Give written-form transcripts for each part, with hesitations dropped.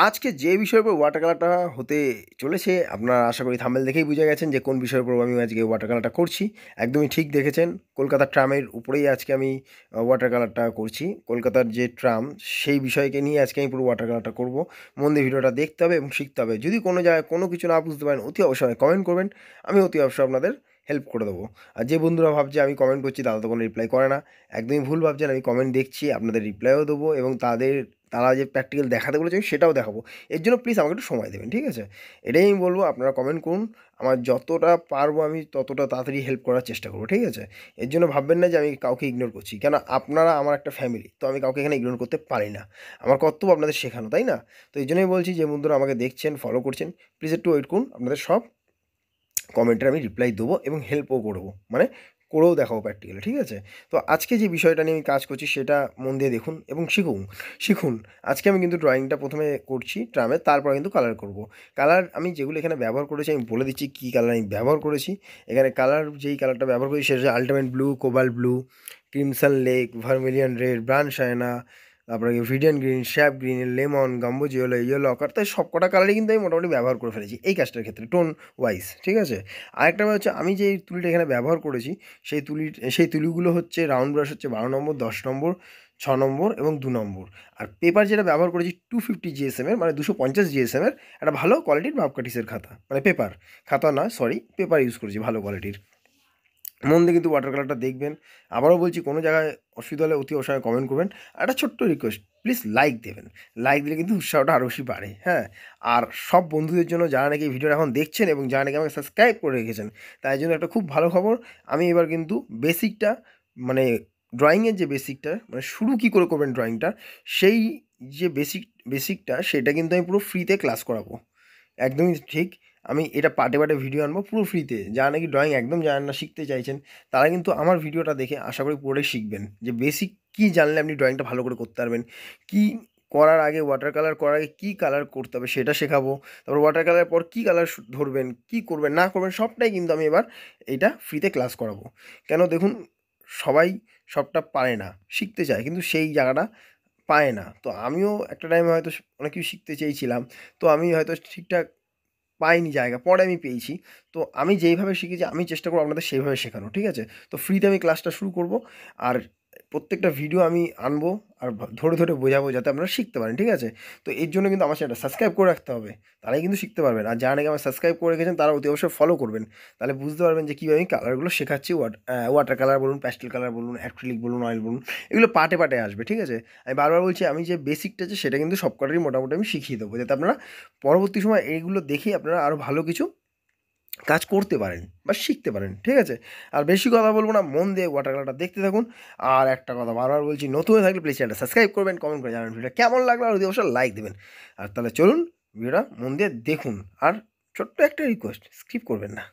আজকে যে বিষয়ের উপর ওয়াটার কালারটা হতে চলেছে আপনারা আশা করি থাম্বনেল দেখেই বুঝে গেছেন যে কোন বিষয়ের উপর আমি আজকে ওয়াটার কালারটা করছি। একদমই ঠিক দেখেছেন, কলকাতার ট্রামের উপরেই আজকে আমি ওয়াটার কালারটা করছি। কলকাতার যে ট্রাম সেই বিষয়কে নিয়ে আজকে আমি পুরো ওয়াটার কালারটা করব। মন দিয়ে ভিডিওটা দেখতে হবে এবং শিখতে হবে। যদি কোনো জায়গায় কোনো কিছু না বুঝতে পারেন অতি অবশ্যই কমেন্ট করবেন, আমি অতি অবশ্যই আপনাদের হেল্প করে দেবো। আর যে বন্ধুরা ভাবছে আমি কমেন্ট করছি তারা তো কোনো রিপ্লাই করে না, একদমই ভুল ভাবছেন। আমি কমেন্ট দেখছি, আপনাদের রিপ্লাইও দেবো এবং তারা যে প্র্যাকটিক্যাল দেখাতে বলেছে আমি সেটাও দেখাবো। এর জন্য প্লিজ আমাকে একটু সময় দেবেন, ঠিক আছে? এটাই আমি বলবো, আপনারা কমেন্ট করুন, আমার যতটা পারবো আমি ততটা তাড়াতাড়ি হেল্প করার চেষ্টা করবো, ঠিক আছে? এর জন্য ভাববেন না যে আমি কাউকে ইগনোর করছি, কেন আপনারা আমার একটা ফ্যামিলি, তো আমি কাউকে এখানে ইগনোর করতে পারি না। আমার কর্তব্য আপনাদের শেখানো, তাই না? তো এই জন্যই বলছি যে বন্ধুরা আমাকে দেখছেন, ফলো করছেন, প্লিজ একটু ওয়েট করুন, আপনাদের সব কমেন্টের আমি রিপ্লাই দেবো এবং হেল্পও করবো, মানে করেও দেখাবো প্র্যাকটিক্যালি, ঠিক আছে? তো আজকে যে বিষয়টা নিয়ে আমি কাজ করছি সেটা মন দিয়ে দেখুন এবং শিখুন। আজকে আমি কিন্তু ড্রয়িংটা প্রথমে করছি ট্রামে, তারপর কিন্তু কালার করব। কালার আমি যেগুলো এখানে ব্যবহার করেছি আমি বলে দিচ্ছি কী কালার আমি ব্যবহার করেছি। এখানে কালার যেই কালারটা ব্যবহার করেছি সেটা হচ্ছে ultimate blue, cobalt blue, crimson lake, vermilion red, brown sienna, তারপরে viridian green, sap green, lemon, gamboge yellow ochre, তাই সব কটা কালারই কিন্তু আমি মোটামুটি ব্যবহার করে ফেলেছি এই কাজটার ক্ষেত্রে টোন ওয়াইজ, ঠিক আছে? আরেকটা হচ্ছে আমি যে তুলিটা এখানে ব্যবহার করেছি সেই তুলিগুলো হচ্ছে রাউন্ড ব্রাশ হচ্ছে 12 নম্বর, 10 নম্বর, 6 নম্বর এবং 2 নম্বর। আর পেপার যেটা ব্যবহার করেছি 250 GSM-এর, মানে 250 GSM-এর একটা ভালো কোয়ালিটির ভাবকাটিসের খাতা, মানে খাতা না সরি পেপার ইউজ করেছি ভালো কোয়ালিটির। মন দিয়ে কিন্তু ওয়াটার কালারটা দেখবেন। আবারও বলছি, কোনো জায়গায় অসুবিধা হলে অতি অবশ্যই কমেন্ট করবেন। আর একটা ছোট্ট রিকোয়েস্ট, প্লিজ লাইক দেবেন। লাইক দিলে কিন্তু উৎসাহটা আরও বেশি বাড়ে, হ্যাঁ? আর সব বন্ধুদের জন্য যারা নাকি এই ভিডিওটা এখন দেখছেন এবং যারা নাকি আমাকে সাবস্ক্রাইব করে রেখেছেন, তাই জন্য একটা খুব ভালো খবর, আমি এবার কিন্তু বেসিকটা, মানে ড্রয়িংয়ের যে বেসিকটা, মানে শুরু কী করে করবেন ড্রয়িংটা, সেই যে বেসিকটা সেটা কিন্তু আমি পুরো ফ্রিতে ক্লাস করাবো। একদমই ঠিক। আমি এটা পার্টে পার্টে ভিডিও আনবো পুরো ফ্রিতে। যারা নাকি ড্রয়িং একদম জানেন না, শিখতে চাইছেন, তারা কিন্তু আমার ভিডিওটা দেখে আশা করি পুরোটাই শিখবেন। যে বেসিক কী জানলে আপনি ড্রয়িংটা ভালো করে করতে পারবেন, কী করার আগে, ওয়াটার কালার করার আগে কী কালার করতে হবে সেটা শেখাবো। তারপর ওয়াটার কালারের পর কী কালার ধরবেন, কী করবেন না করবেন, সবটাই কিন্তু আমি এবার এইটা ফ্রিতে ক্লাস করাবো। কেন দেখুন, সবাই সবটা পারে না, শিখতে চায় কিন্তু সেই জায়গাটা পায় না। তো আমিও একটা টাইমে হয়তো অনেক কিছু শিখতে চেয়েছিলাম, তো আমি হয়তো ঠিকঠাক পাইনি জায়গা, পরে আমি পেয়েছি। তো আমি যেইভাবে শিখেছি আমি চেষ্টা করবো আপনাদের সেইভাবে শেখানো, ঠিক আছে? তো ফ্রিতে আমি ক্লাসটা শুরু করব, আর প্রত্যেকটা ভিডিও আমি আনবো আর ধরে ধরে বোঝাবো যাতে আপনারা শিখতে পারেন, ঠিক আছে? তো এর জন্য কিন্তু আমার চ্যানেলটা সাবস্ক্রাইব করে রাখতে হবে, তারাই কিন্তু শিখতে পারবেন। আর যারা নাকি আমার সাবস্ক্রাইব করে রেখেছেন তারা অতি অবশ্যই ফলো করবেন, তাহলে বুঝতে পারবেন যে কীভাবে আমি কালারগুলো শেখাচ্ছি। ওয়াটার কালার বলুন, প্যাস্টেল কালার বলুন, অ্যাক্রিলিক বলুন, অয়েল বলুন, এগুলো পার্টে পার্টে আসবে, ঠিক আছে? আমি বারবার বলছি, আমি যে বেসিকটা আছে সেটা কিন্তু সব কটারই মোটামুটি আমি শিখিয়ে দেবো, যাতে আপনারা পরবর্তী সময় এইগুলো দেখেই আপনারা আরও ভালো কিছু কাজ করতে পারেন বা শিখতে পারেন, ঠিক আছে? আর বেশি কথা বলবো না, মন দিয়ে ওয়াটার কালারটা দেখতে থাকুন। আর একটা কথা বারবার বলছি, নতুন হয়ে থাকলে প্লিজ চ্যানেলটা সাবস্ক্রাইব করবেন, কমেন্ট করে জানাবেন ভিডিওটা কেমন লাগলো, আর যদি অবশ্যই লাইক দেবেন। আর তাহলে চলুন ভিডিওটা মন দিয়ে দেখুন। আর ছোট্ট একটা রিকোয়েস্ট, স্কিপ করবেন না।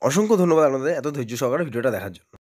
অসংখ্য ধন্যবাদ আপনাদের এত ধৈর্য সহকারে ভিডিওটা দেখার জন্য।